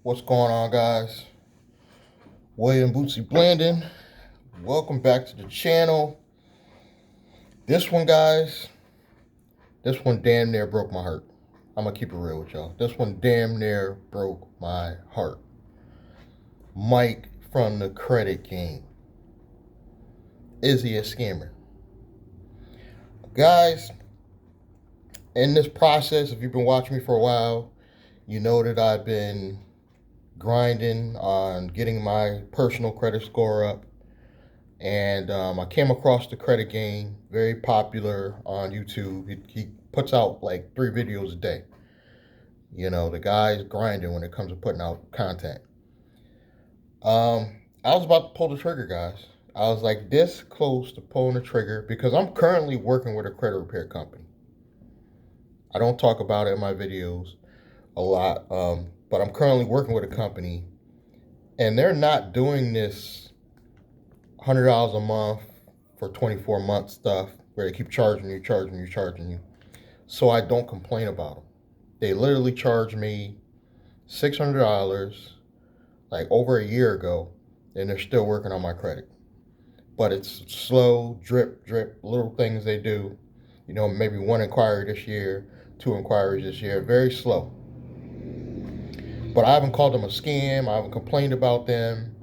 What's going on, guys? William Bootsy Blandon. Welcome back to the channel. This one, guys, this one damn near broke my heart. I'm gonna keep it real with y'all. This one damn near broke my heart. Mike from the Credit Game. Is he a scammer? Guys, in this process, if you've been watching me for a while, you know that I've been grinding on getting my personal credit score up. And I came across the Credit Game, very popular on YouTube. He puts out like 3 videos a day. You know, the guy's grinding when it comes to putting out content. I was about to pull the trigger, guys. I was like this close to pulling the trigger because I'm currently working with a credit repair company. I don't talk about it in my videos a lot, but I'm currently working with a company, and they're not doing this $100 a month for 24 month stuff where they keep charging you. So I don't complain about them. They literally charged me $600 like over a year ago, and they're still working on my credit. But it's slow, drip, little things they do. You know, maybe 1 inquiry this year, 2 inquiries this year, very slow. But I haven't called them a scam, I haven't complained about them.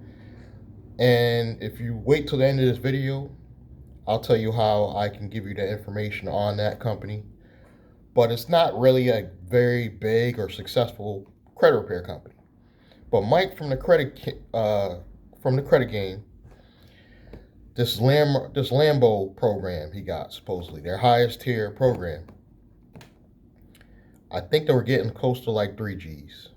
And if you wait till the end of this video, I'll tell you how I can give you the information on that company. But it's not really a very big or successful credit repair company. But Mike from the credit game, this Lambo program he got, supposedly their highest tier program. I think they were getting close to like 3 G's.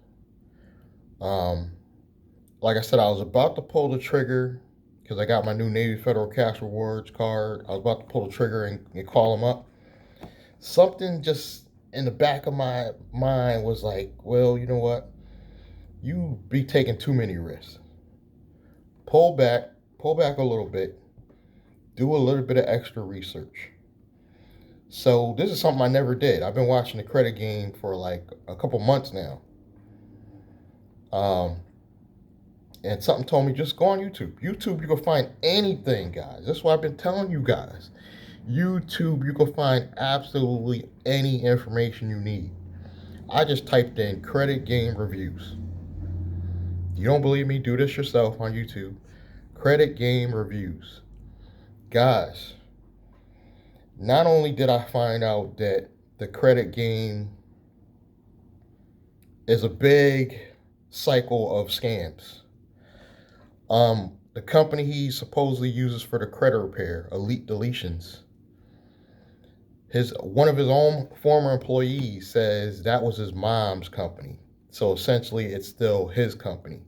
Like I said, I was about to pull the trigger because I got my new Navy Federal Cash Rewards card. I was about to pull the trigger and call them up. Something just in the back of my mind was like, well, you know what? You be taking too many risks. Pull back a little bit. Do a little bit of extra research. So this is something I never did. I've been watching the Credit Game for like a couple months now. And something told me just go on YouTube. YouTube, you can find anything, guys. That's what I've been telling you guys. YouTube, you can find absolutely any information you need. I just typed in Credit Game reviews. You don't believe me? Do this yourself on YouTube. Credit Game reviews. Guys, not only did I find out that the Credit Game is a big cycle of scams. The company he supposedly uses for the credit repair, Elite Deletions, one of his own former employees says that was his mom's company. So essentially it's still his company.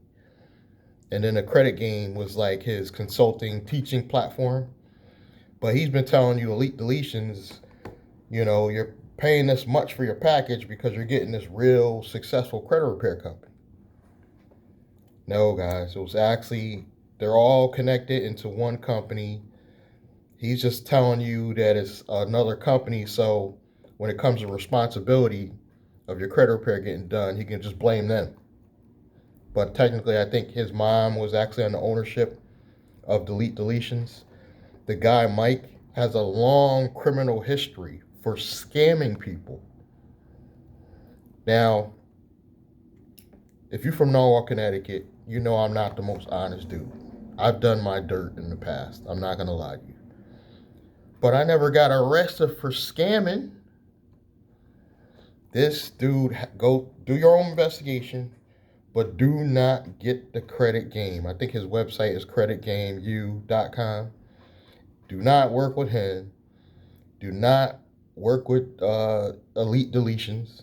And then the Credit Game was like his consulting teaching platform. But he's been telling you Elite Deletions, you know, you're paying this much for your package because you're getting this real successful credit repair company. No, guys, it was actually, they're all connected into one company. He's just telling you that it's another company, so when it comes to responsibility of your credit repair getting done, he can just blame them. But technically, I think his mom was actually on the ownership of Delete Deletions. The guy, Mike, has a long criminal history for scamming people. Now, if you're from Norwalk, Connecticut, you know I'm not the most honest dude. I've done my dirt in the past. I'm not going to lie to you. But I never got arrested for scamming. This dude, go do your own investigation, but do not get the Credit Game. I think his website is creditgameu.com. Do not work with him. Do not work with Elite Deletions.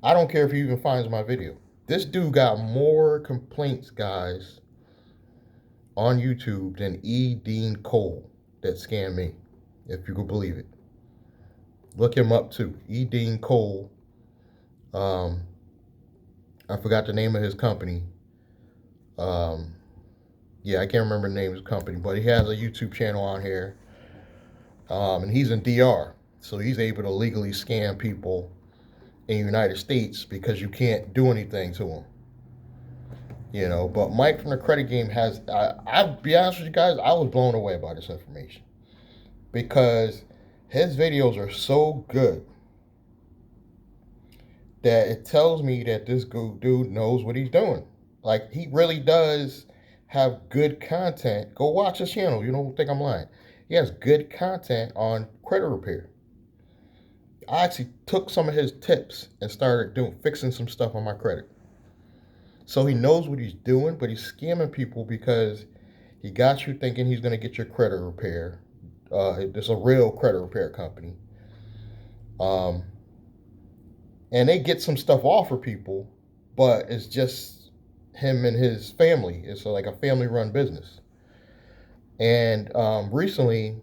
I don't care if he even finds my video. This dude got more complaints, guys, on YouTube than E. Dean Cole that scammed me, if you could believe it. Look him up too. E. Dean Cole. I forgot the name of his company. Yeah, I can't remember the name of his company, but he has a YouTube channel on here. And he's in DR. So he's able to legally scam people in the United States because you can't do anything to them. But Mike from the Credit Game has, I'll be honest with you guys, I was blown away by this information because his videos are so good that it tells me that this dude knows what he's doing. Like, he really does have good content. Go watch his channel. You don't think I'm lying. He has good content on credit repair. I actually took some of his tips and started fixing some stuff on my credit. So he knows what he's doing, but he's scamming people because he got you thinking he's going to get your credit repair. It's a real credit repair company. And they get some stuff off for people, but it's just him and his family. It's like a family-run business. And recently,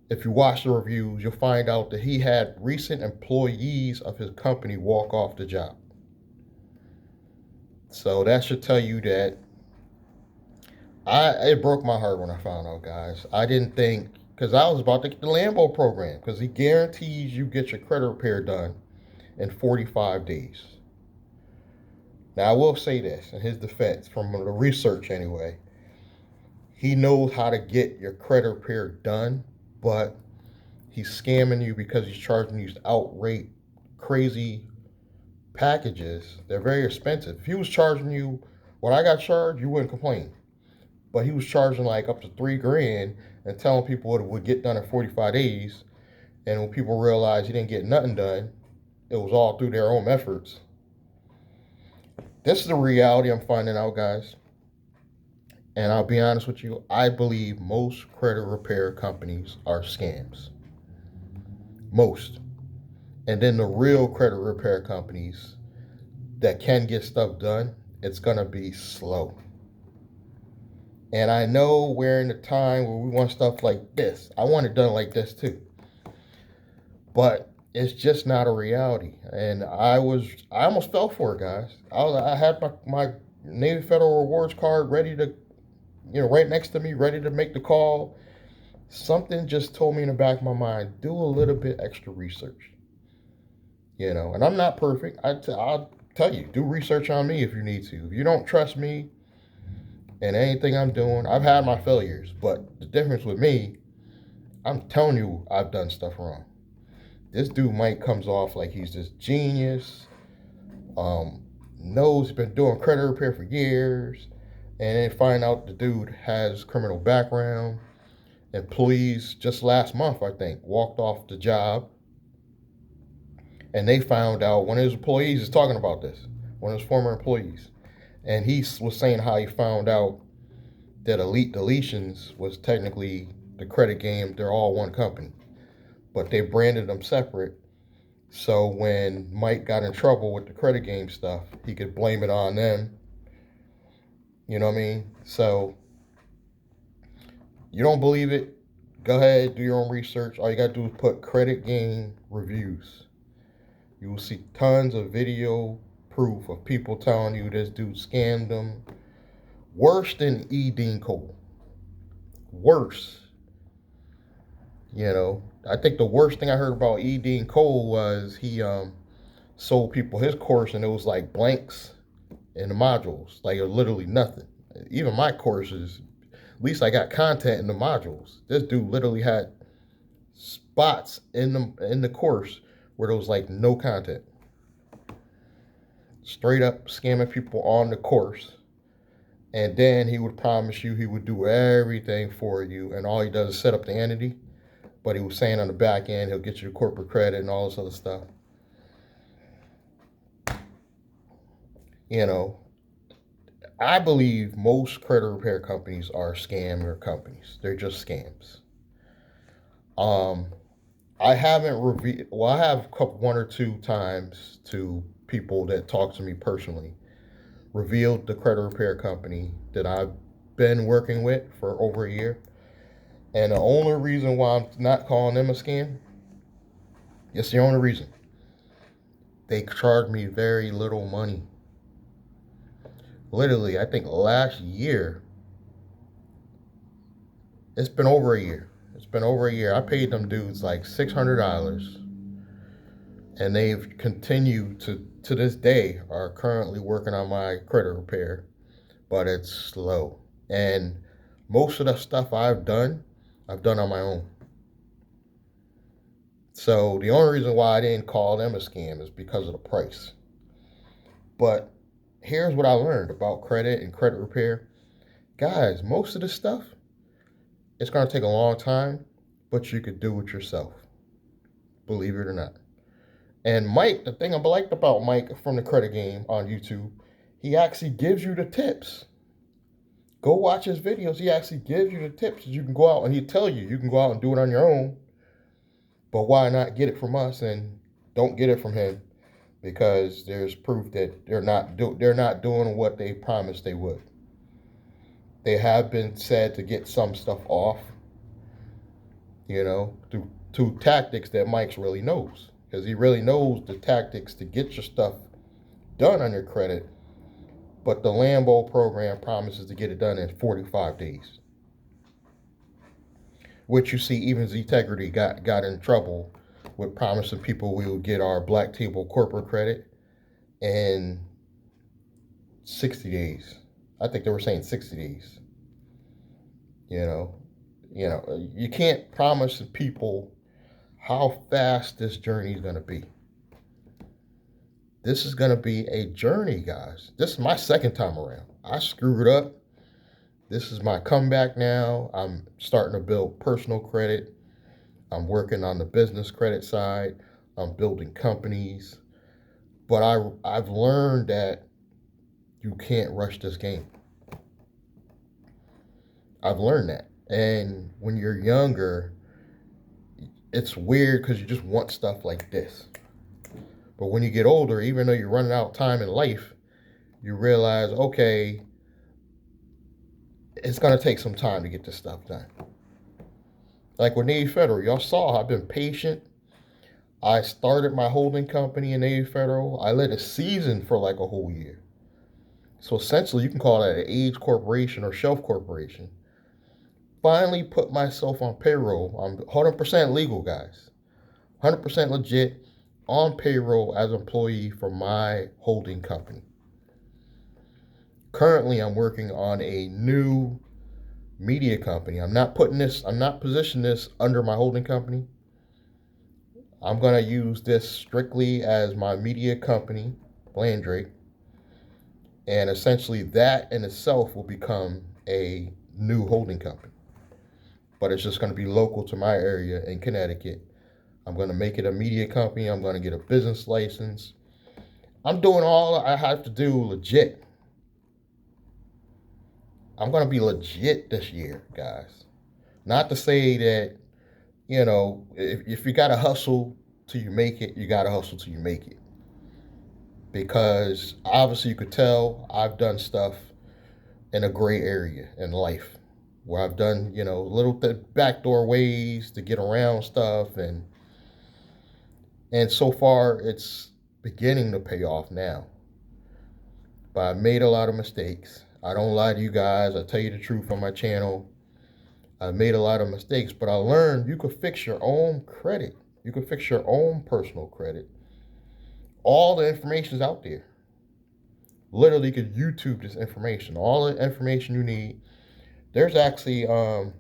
if you watch the reviews, you'll find out that he had recent employees of his company walk off the job. So that should tell you that it broke my heart when I found out, guys. I didn't think, because I was about to get the Lambo program, because he guarantees you get your credit repair done in 45 days. Now, I will say this in his defense, from the research anyway, he knows how to get your credit repair done, but he's scamming you because he's charging you outright crazy packages. They're very expensive. If he was charging you what I got charged, you wouldn't complain. But he was charging like up to $3,000 and telling people it would get done in 45 days. And when people realized he didn't get nothing done, it was all through their own efforts. This is the reality I'm finding out, guys. And I'll be honest with you, I believe most credit repair companies are scams. Most. And then the real credit repair companies that can get stuff done, it's going to be slow. And I know we're in a time where we want stuff like this. I want it done like this too. But it's just not a reality. And I almost fell for it, guys. I had my Navy Federal Rewards card ready to, right next to me, ready to make the call. Something just told me in the back of my mind, do a little bit extra research. And I'm not perfect. I'll tell you, do research on me if you need to. If you don't trust me and anything I'm doing, I've had my failures, but the difference with me, I'm telling you, I've done stuff wrong. This dude Mike comes off like he's this genius, knows he's been doing credit repair for years, and then find out the dude has criminal background. Employees just last month, I think, walked off the job, and they found out one of his employees is talking about this, one of his former employees, and he was saying how he found out that Elite Deletions was technically the Credit Game. They're all one company, but they branded them separate. So when Mike got in trouble with the Credit Game stuff, he could blame it on them. You know what I mean? So you don't believe it? Go ahead, do your own research. All you got to do is put Credit Game reviews. You will see tons of video proof of people telling you this dude scammed them. Worse than E. Dean Cole. Worse. I think the worst thing I heard about E. Dean Cole was he sold people his course and it was like blanks in the modules. Like, literally nothing. Even my courses, at least I got content in the modules. This dude literally had spots in the course where there was like no content. Straight up scamming people on the course. And then he would promise you he would do everything for you, and all he does is set up the entity. But he was saying on the back end he'll get you corporate credit and all this other stuff. I believe most credit repair companies are scammer companies. They're just scams. I haven't revealed. Well, I have one or two times to people that talk to me personally, revealed the credit repair company that I've been working with for over a year. And the only reason why I'm not calling them a scam, it's the only reason. They charge me very little money. Literally, I think last year, it's been over a year. I paid them dudes like $600, and they've continued to this day are currently working on my credit repair. but it's slow. And most of the stuff I've done on my own. So the only reason why I didn't call them a scam is because of the price. But here's what I learned about credit and credit repair. Guys, most of the stuff, it's going to take a long time, but you could do it yourself, believe it or not. And Mike, the thing I liked about Mike from the Credit Game on YouTube, he actually gives you the tips. Go watch his videos. He actually gives you the tips. You can go out and he'll tell you you can go out and do it on your own. But why not get it from us and don't get it from him? Because there's proof that they're not doing what they promised they would. They have been said to get some stuff off, through tactics that Mike's really knows. Because he really knows the tactics to get your stuff done on your credit. But the Lambo program promises to get it done in 45 days. Which you see, even Zetegrity got in trouble with promising people we would get our Black Table corporate credit in 60 days. I think they were saying 60 days. You can't promise people how fast this journey is going to be. This is going to be a journey, guys. This is my second time around. I screwed up. This is my comeback now. I'm starting to build personal credit. I'm working on the business credit side. I'm building companies. But I've learned that you can't rush this game. I've learned that. And when you're younger, it's weird because you just want stuff like this. But when you get older, even though you're running out of time in life, you realize, okay, it's going to take some time to get this stuff done. Like with Navy Federal, y'all saw I've been patient. I started my holding company in Navy Federal. I let it season for like a whole year. So essentially, you can call that an age corporation or shelf corporation. Finally put myself on payroll. I'm 100% legal, guys. 100% legit on payroll as an employee for my holding company. Currently, I'm working on a new media company. I'm not positioning this under my holding company. I'm going to use this strictly as my media company, Blandrake. And essentially that in itself will become a new holding company. But it's just going to be local to my area in Connecticut. I'm going to make it a media company. I'm going to get a business license. I'm doing all I have to do legit. I'm going to be legit this year, guys. Not to say that, if you got to hustle till you make it, you got to hustle till you make it. Because obviously you could tell I've done stuff in a gray area in life where I've done, little backdoor ways to get around stuff. And so far it's beginning to pay off now. But I made a lot of mistakes. I don't lie to you guys. I tell you the truth on my channel. I made a lot of mistakes, but I learned you could fix your own credit. You could fix your own personal credit. All the information is out there. Literally, you could YouTube this information. All the information you need. There's actually a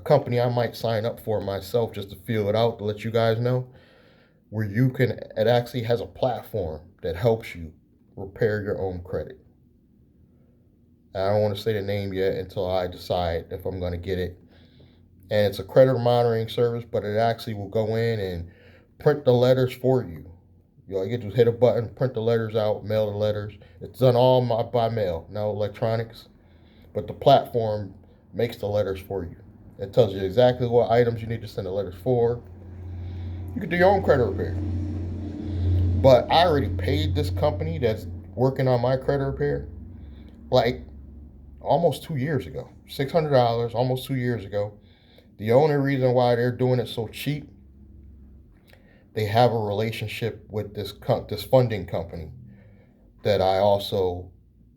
company I might sign up for myself just to feel it out to let you guys know where it actually has a platform that helps you repair your own credit. I don't want to say the name yet until I decide if I'm going to get it. And it's a credit monitoring service, but it actually will go in and print the letters for you. You get to hit a button, print the letters out, mail the letters. It's done all by mail, no electronics. But the platform makes the letters for you. It tells you exactly what items you need to send the letters for. You can do your own credit repair. But I already paid this company that's working on my credit repair like almost 2 years ago. $600, almost 2 years ago. The only reason why they're doing it so cheap, they have a relationship with this funding company that I also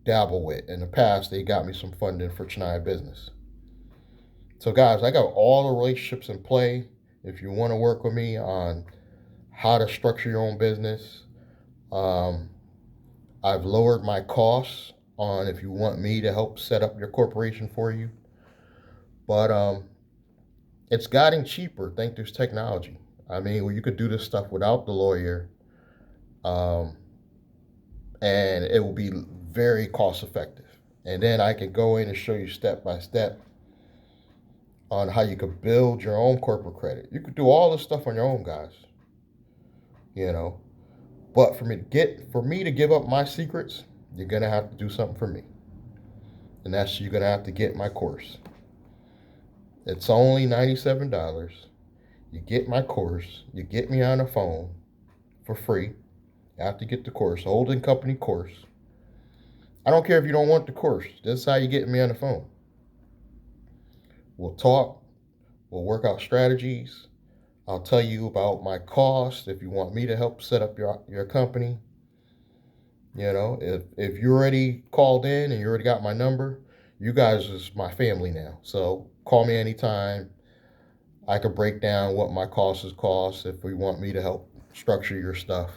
dabble with. In the past, they got me some funding for Chennai business. So guys, I got all the relationships in play. If you want to work with me on how to structure your own business, I've lowered my costs on if you want me to help set up your corporation for you. But it's gotten cheaper thanks to technology. I mean, well, you could do this stuff without the lawyer, um, and it will be very cost effective. And then I can go in and show you step by step on how you could build your own corporate credit. You could do all this stuff on your own, guys. You know, but for me to give up my secrets, you're gonna have to do something for me, and that's you're gonna have to get my course. It's only $97. You get my course. You get me on the phone for free. You have to get the course, holding company course. I don't care if you don't want the course. This is how you get me on the phone. We'll talk. We'll work out strategies. I'll tell you about my cost if you want me to help set up your company. You know, if you already called in and you already got my number, you guys is my family now. So call me anytime. I could break down what my cost if we want me to help structure your stuff.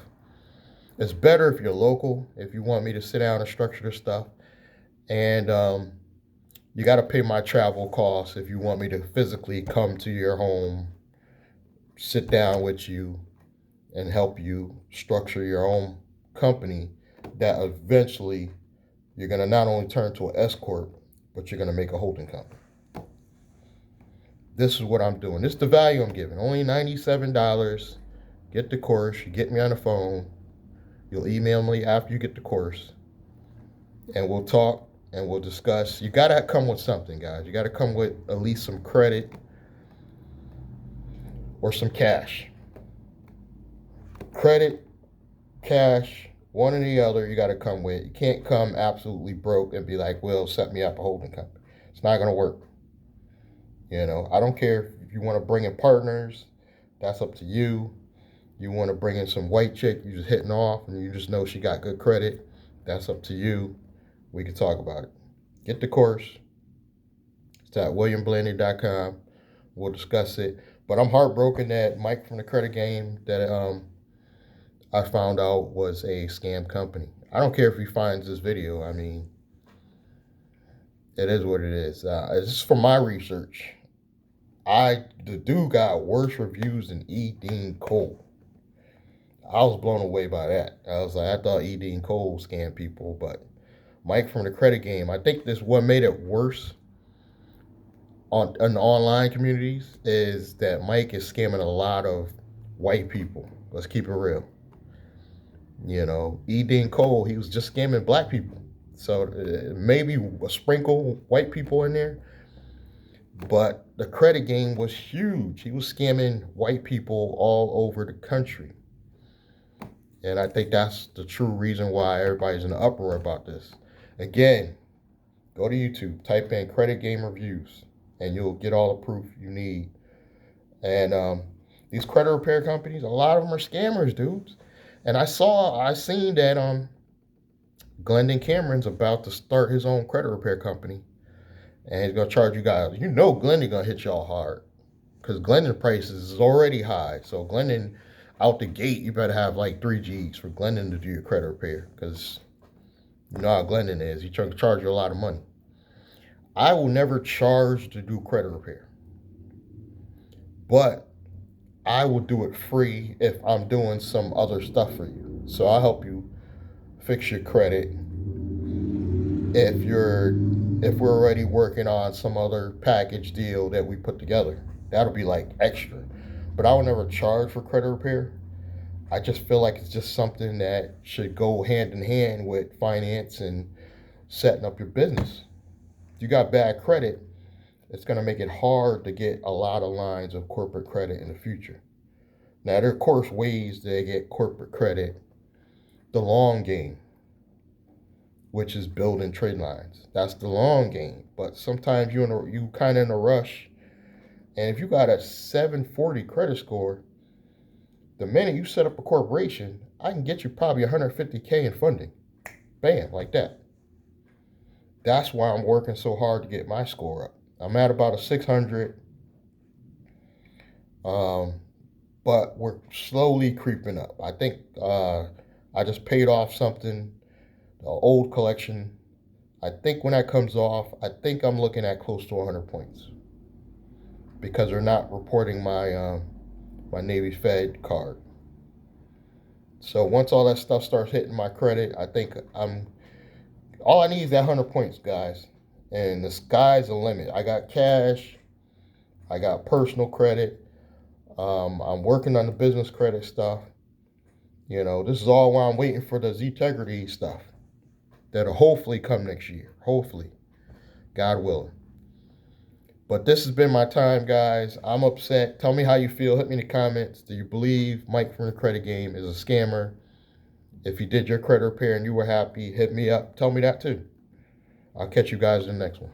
It's better if you're local, if you want me to sit down and structure the stuff. And you got to pay my travel costs if you want me to physically come to your home, sit down with you, and help you structure your own company that eventually you're going to not only turn to an S Corp, but you're going to make a holding company. This is what I'm doing. This is the value I'm giving. Only $97. Get the course. You get me on the phone. You'll email me after you get the course. And we'll talk and we'll discuss. You got to come with something, guys. You got to come with at least some credit or some cash. Credit, cash, one or the other, you got to come with. You can't come absolutely broke and be like, well, set me up a holding company. It's not going to work. You know, I don't care if you want to bring in partners. That's up to you. You want to bring in some white chick you just hitting off and you just know she got good credit. That's up to you. We can talk about it. Get the course. It's at williamblandy.com. We'll discuss it. But I'm heartbroken that Mike from the Credit Game that I found out was a scam company. I don't care if he finds this video. I mean, it is what it is. This is from my research. The dude got worse reviews than E. Dean Cole. I was blown away by that. I was like, I thought E. Dean Cole scammed people, but Mike from the Credit Game. I think this what made it worse in the online communities is that Mike is scamming a lot of white people. Let's keep it real. You know, E. Dean Cole, he was just scamming black people. So maybe a sprinkle white people in there. But the Credit Game was huge. He was scamming white people all over the country. And I think that's the true reason why everybody's in an uproar about this. Again, go to YouTube, type in Credit Game Reviews, and you'll get all the proof you need. And these credit repair companies, a lot of them are scammers, dudes. And I seen that Glendon Cameron's about to start his own credit repair company. And he's gonna charge you guys. You know Glendon gonna hit y'all hard. Because Glendon prices is already high. So Glendon out the gate, you better have like 3 G's for Glendon to do your credit repair. Because you know how Glendon is. He's trying to charge you a lot of money. I will never charge to do credit repair. But I will do it free if I'm doing some other stuff for you. So I'll help you fix your credit if we're already working on some other package deal that we put together. That'll be like extra. But I will never charge for credit repair. I just feel like it's just something that should go hand in hand with finance and setting up your business. If you got bad credit, it's going to make it hard to get a lot of lines of corporate credit in the future. Now, there are, of course, ways to get corporate credit the long game, which is building trade lines. That's the long game. But sometimes you kind of in a rush. And if you got a 740 credit score, the minute you set up a corporation, I can get you probably $150K in funding. Bam, like that. That's why I'm working so hard to get my score up. I'm at about a 600, but we're slowly creeping up. I think I just paid off something, the old collection, I think when that comes off, I think I'm looking at close to 100 points because they're not reporting my Navy Fed card. So once all that stuff starts hitting my credit, I think all I need is that 100 points, guys. And the sky's the limit. I got cash, I got personal credit. I'm working on the business credit stuff. You know, this is all while I'm waiting for the Zetegrity stuff that'll hopefully come next year. Hopefully, God willing. But this has been my time, guys. I'm upset. Tell me how you feel. Hit me in the comments. Do you believe Mike from the Credit Game is a scammer? If you did your credit repair and you were happy, hit me up. Tell me that too. I'll catch you guys in the next one.